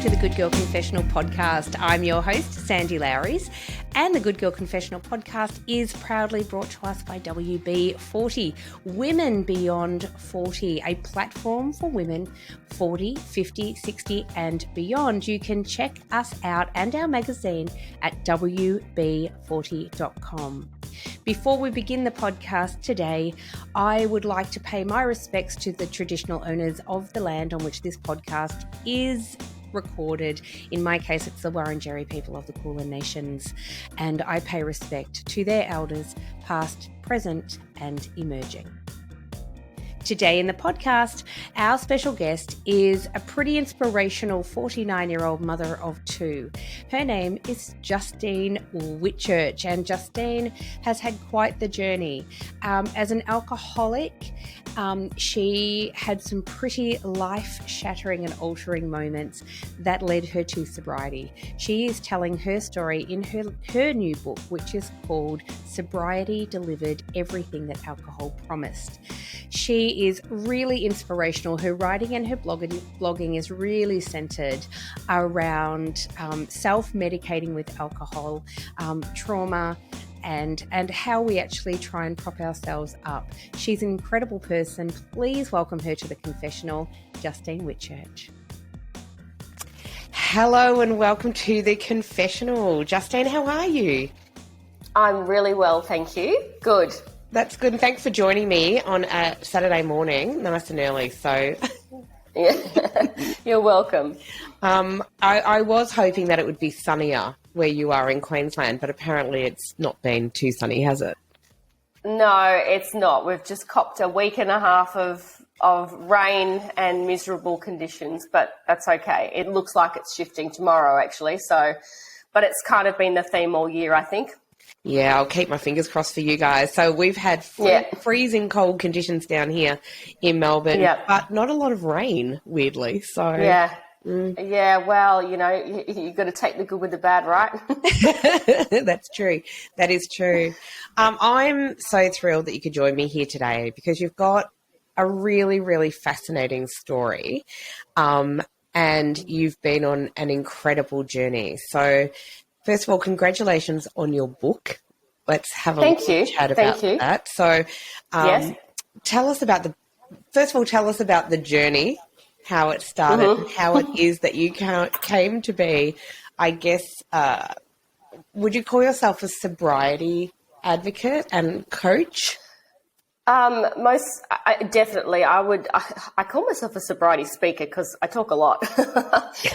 to the Good Girl Confessional podcast. I'm your host, Sandy Lowres, and the Good Girl Confessional podcast is proudly brought to us by WB40, Women Beyond 40, a platform for women 40, 50, 60 and beyond. You can check us out and our magazine at wb40.com. Before we begin the podcast today, I would like to pay my respects to the traditional owners of the land on which this podcast is recorded. In my case, it's the Wurundjeri people of the Kulin Nations, and I pay respect to their elders, past, present, and emerging. Today in the podcast, our special guest is a pretty inspirational 49-year-old mother of two. Her name is Justine Whitchurch, and Justine has had quite the journey. As an alcoholic, she had some pretty life-shattering and altering moments that led her to sobriety. She is telling her story in her new book, which is called Sobriety Delivered Everything That Alcohol Promised. She is really inspirational. Her writing and her blogging is really centered around self-medicating with alcohol, trauma, and how we actually try and prop ourselves up. She's an incredible person. Please welcome her to the Confessional, Justine Whitchurch. Hello and welcome to the Confessional. Justine, how are you? I'm really well, thank you. Good. That's good. And thanks for joining me on a Saturday morning, nice and early. So, yeah, you're welcome. I was hoping that it would be sunnier where you are in Queensland, but apparently it's not been too sunny, has it? No, it's not. We've just copped a week and a half of rain and miserable conditions, but that's okay. It looks like it's shifting tomorrow, actually. So, but it's kind of been the theme all year, I think. Yeah, I'll keep my fingers crossed for you guys. So we've had freezing cold conditions down here in Melbourne, but not a lot of rain, weirdly. So yeah, well, you know, you've got to take the good with the bad, right? That's true. That is true. I'm so thrilled that you could join me here today because you've got a really, really fascinating story, and you've been on an incredible journey. So first of all, congratulations on your book. Let's have a chat about that. So tell us about the journey, how it started, and how it is that you came to be, I guess, would you call yourself a sobriety advocate and coach? Definitely. I call myself a sobriety speaker because I talk a lot and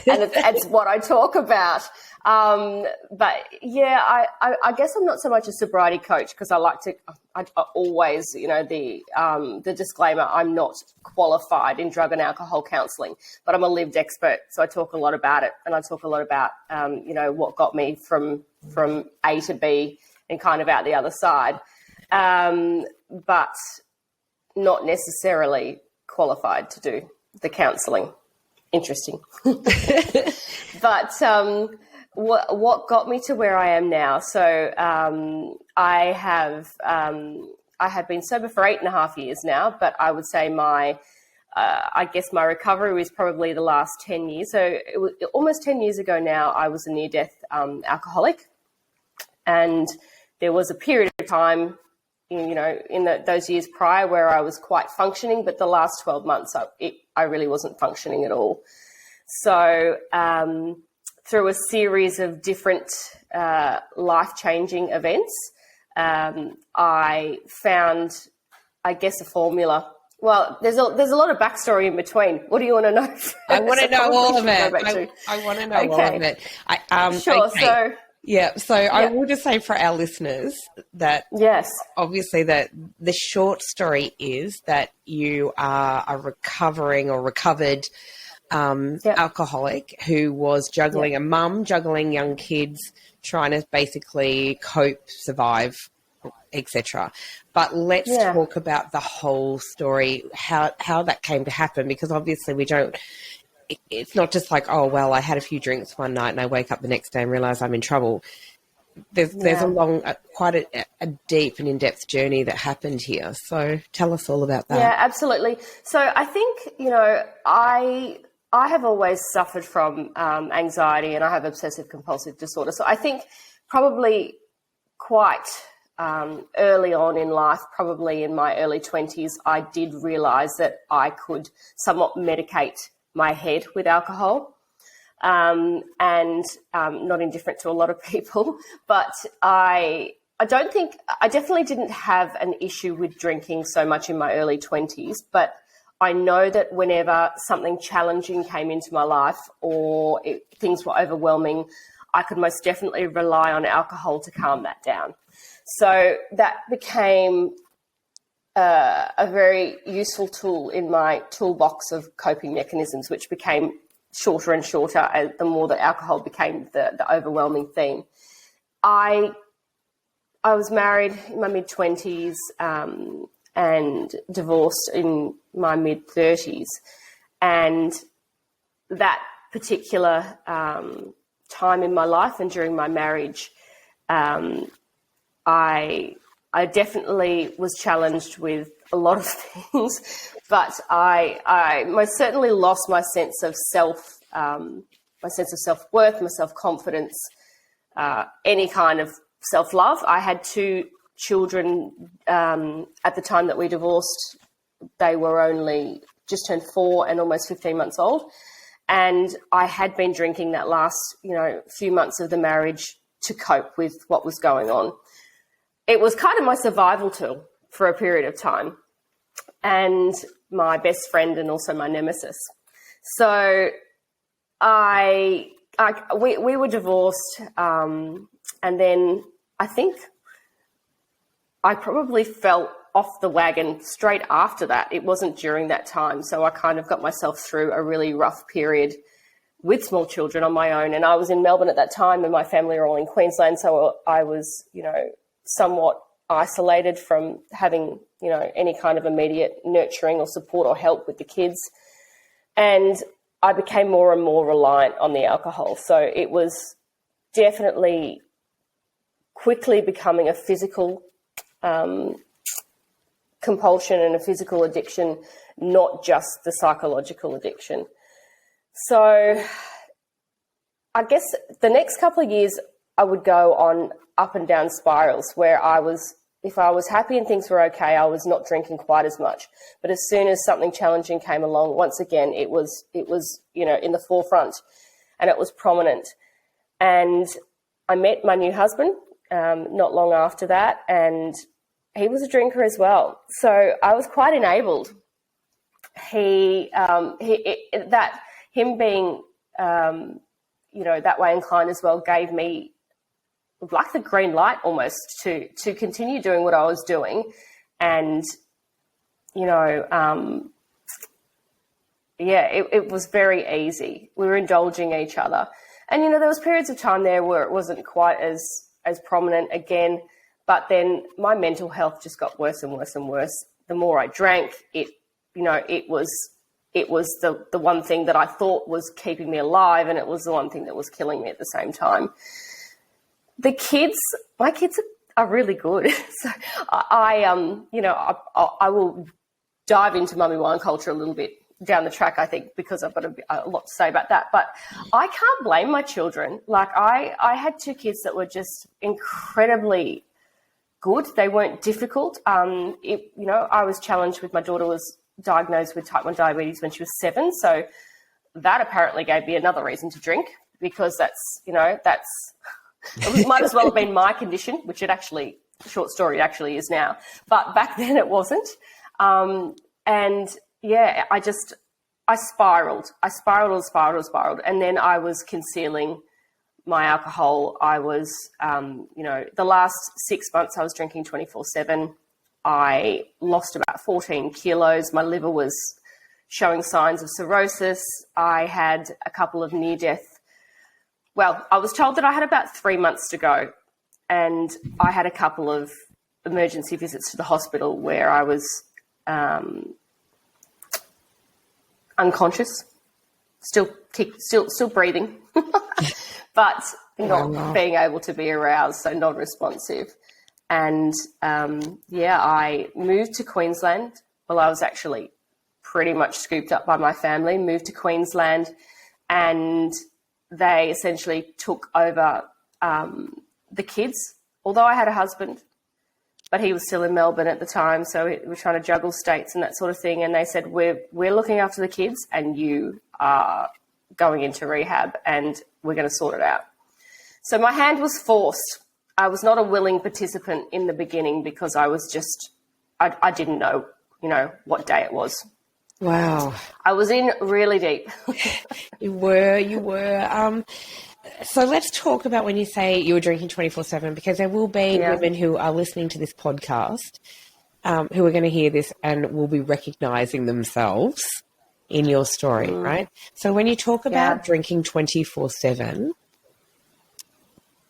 it's what I talk about. But yeah, I guess I'm not so much a sobriety coach because I always, you know, the disclaimer, I'm not qualified in drug and alcohol counselling, but I'm a lived expert. So I talk a lot about it, and I talk a lot about, you know, what got me from A to B and kind of out the other side. But not necessarily qualified to do the counselling. Interesting. But what got me to where I am now? So I have been sober for 8.5 years now, but I would say I guess my recovery was probably the last 10 years. So it was almost 10 years ago now. I was a near-death alcoholic, and there was a period of time, you know, in those years prior where I was quite functioning, but the last 12 months I really wasn't functioning at all. So through a series of different life-changing events, I found, I guess, a formula. Well, there's a lot of backstory in between. What do you want to know? I want to know all of it. I want to know all of it. Sure. Okay. So I will just say for our listeners that obviously that the short story is that you are a recovering or recovered alcoholic who was juggling a mum, juggling young kids, trying to basically cope, survive, etc. But let's talk about the whole story, how that came to happen, because obviously it's not just like, oh, well, I had a few drinks one night and I wake up the next day and realize I'm in trouble. There's a long, quite a deep and in-depth journey that happened here. So tell us all about that. Yeah, absolutely. So I think, you know, I I have always suffered from anxiety, and I have obsessive compulsive disorder. So I think probably quite early on in life, probably in my early 20s, I did realise that I could somewhat medicate my head with alcohol, and not indifferent to a lot of people. But I definitely didn't have an issue with drinking so much in my early 20s, but I know that whenever something challenging came into my life or things were overwhelming, I could most definitely rely on alcohol to calm that down. So that became a very useful tool in my toolbox of coping mechanisms, which became shorter and shorter as the more that alcohol became the overwhelming theme. I was married in my mid-20s and divorced in my mid-30s. And that particular time in my life and during my marriage, I definitely was challenged with a lot of things, but I most certainly lost my sense of self-worth, my self-confidence, any kind of self-love. I had 2 children at the time that we divorced. They were only just turned 4 and almost 15 months old. And I had been drinking that last, few months of the marriage to cope with what was going on. It was kind of my survival tool for a period of time, and my best friend and also my nemesis. So we were divorced, and then I think I probably fell off the wagon straight after that. It wasn't during that time. So I kind of got myself through a really rough period with small children on my own. And I was in Melbourne at that time, and my family are all in Queensland. So I was, somewhat isolated from having, any kind of immediate nurturing or support or help with the kids. And I became more and more reliant on the alcohol. So it was definitely quickly becoming a physical compulsion and a physical addiction, not just the psychological addiction. So I guess the next couple of years I would go on up and down spirals where if I was happy and things were okay, I was not drinking quite as much. But as soon as something challenging came along, once again, it was in the forefront, and it was prominent. And I met my new husband not long after that, and he was a drinker as well. So I was quite enabled. Him being, that way inclined as well gave me like the green light almost to continue doing what I was doing. And, it was very easy. We were indulging each other. And, there was periods of time there where it wasn't quite as prominent again. But then my mental health just got worse and worse and worse. The more I drank, it was the one thing that I thought was keeping me alive, and it was the one thing that was killing me at the same time. My kids are really good. So I will dive into mummy wine culture a little bit down the track, I think, because I've got a lot to say about that. But I can't blame my children. Like I had 2 kids that were just incredibly good. They weren't difficult. I was challenged with, my daughter was diagnosed with type 1 diabetes when she was 7. So that apparently gave me another reason to drink, because it might as well have been my condition, which it actually, short story, it actually is now. But back then it wasn't. I spiraled. I spiraled. And then I was concealing my alcohol. I was, the last 6 months I was drinking 24/7. I lost about 14 kilos. My liver was showing signs of cirrhosis. I had a couple of near-death. Well, I was told that I had about 3 months to go, and I had a couple of emergency visits to the hospital where I was unconscious, still breathing, but not being able to be aroused, so non-responsive. And I moved to Queensland. Well, I was actually pretty much scooped up by my family, moved to Queensland, and they essentially took over the kids, although I had a husband, but he was still in Melbourne at the time, so we were trying to juggle states and that sort of thing. And they said, we're looking after the kids and you are going into rehab and we're going to sort it out. So my hand was forced. I was not a willing participant in the beginning because I was just, I didn't know, what day it was. Wow. I was in really deep. You were. So let's talk about when you say you were drinking 24/7, because there will be women who are listening to this podcast who are going to hear this and will be recognising themselves in your story, right? So when you talk about drinking 24/7,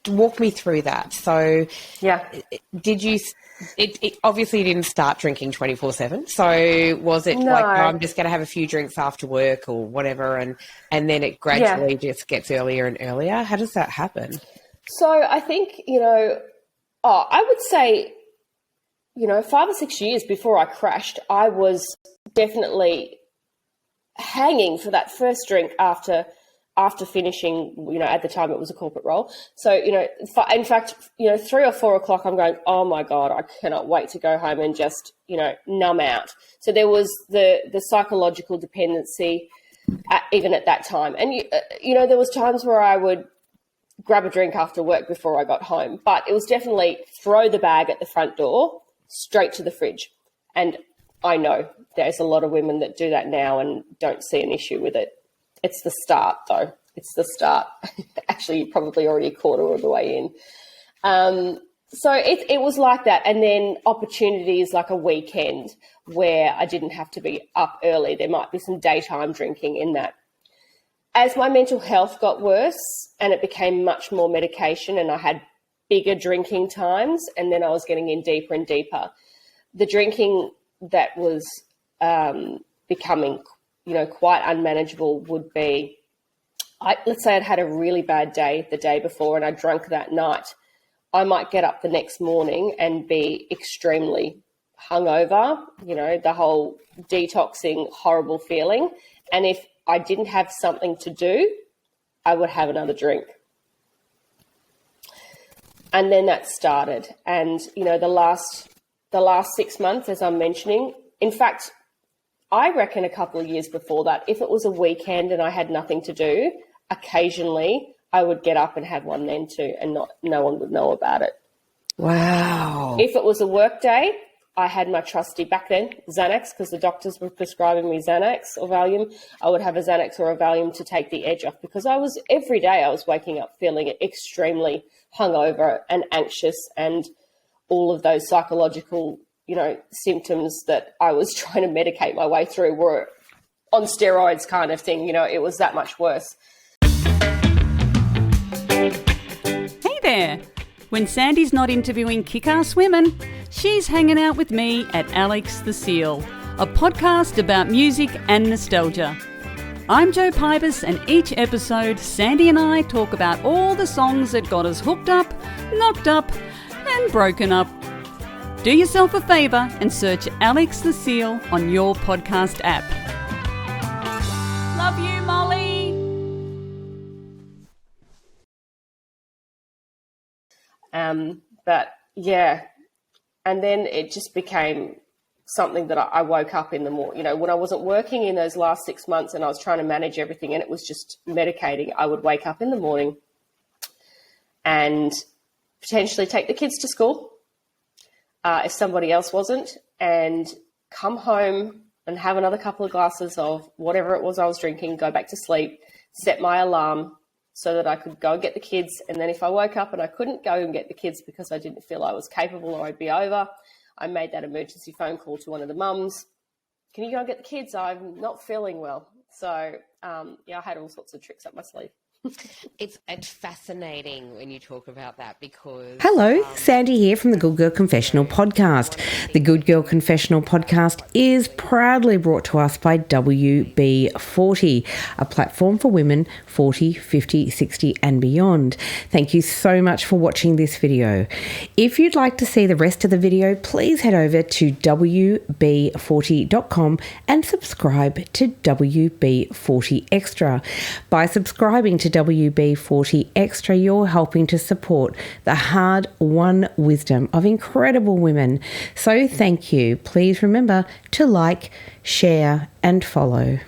walk me through that. So did you... It obviously didn't start drinking 24/7. So was it like, I'm just going to have a few drinks after work or whatever, and then it gradually just gets earlier and earlier? How does that happen? So I think, I would say, 5 or 6 years before I crashed, I was definitely hanging for that first drink after finishing, at the time it was a corporate role. So, in fact, 3 or 4 o'clock, I'm going, oh my God, I cannot wait to go home and just, numb out. So there was the psychological dependency even at that time. And, there was times where I would grab a drink after work before I got home, but it was definitely throw the bag at the front door, straight to the fridge. And I know there's a lot of women that do that now and don't see an issue with it. It's the start, though. It's the start. Actually, you're probably already a quarter of the way in. So it was like that. And then opportunities like a weekend where I didn't have to be up early. There might be some daytime drinking in that. As my mental health got worse and it became much more medication and I had bigger drinking times, and then I was getting in deeper and deeper, the drinking that was becoming quite unmanageable would be, let's say I'd had a really bad day the day before and I drank that night. I might get up the next morning and be extremely hungover, the whole detoxing, horrible feeling. And if I didn't have something to do, I would have another drink. And then that started. And, the last 6 months, as I'm mentioning, in fact, I reckon a couple of years before that, if it was a weekend and I had nothing to do, occasionally I would get up and have one then too, and no one would know about it. Wow. If it was a work day, I had my trusty, back then, Xanax, because the doctors were prescribing me Xanax or Valium. I would have a Xanax or a Valium to take the edge off, because every day I was waking up feeling extremely hungover and anxious, and all of those psychological symptoms that I was trying to medicate my way through were on steroids kind of thing. It was that much worse. Hey there. When Sandy's not interviewing kick-ass women, she's hanging out with me at Alex the Seal, a podcast about music and nostalgia. I'm Jo Pybus, and each episode, Sandy and I talk about all the songs that got us hooked up, knocked up, and broken up. Do yourself a favour and search Alex the Seal on your podcast app. Love you, Molly. But yeah, and then it just became something that I woke up in the morning. When I wasn't working in those last 6 months and I was trying to manage everything and it was just medicating, I would wake up in the morning and potentially take the kids to school if somebody else wasn't, and come home and have another couple of glasses of whatever it was I was drinking, go back to sleep, set my alarm so that I could go and get the kids. And then if I woke up and I couldn't go and get the kids because I didn't feel I was capable or I'd be over, I made that emergency phone call to one of the mums. Can you go and get the kids? I'm not feeling well. So, I had all sorts of tricks up my sleeve. It's fascinating when you talk about that because... Hello, Sandy here from the Good Girl Confessional podcast. The Good Girl Confessional podcast is proudly brought to us by WB40, a platform for women 40, 50, 60 and beyond. Thank you so much for watching this video. If you'd like to see the rest of the video, please head over to WB40.com and subscribe to WB40 Extra. By subscribing to WB40 Extra, you're helping to support the hard-won wisdom of incredible women. So thank you. Please remember to like, share and follow.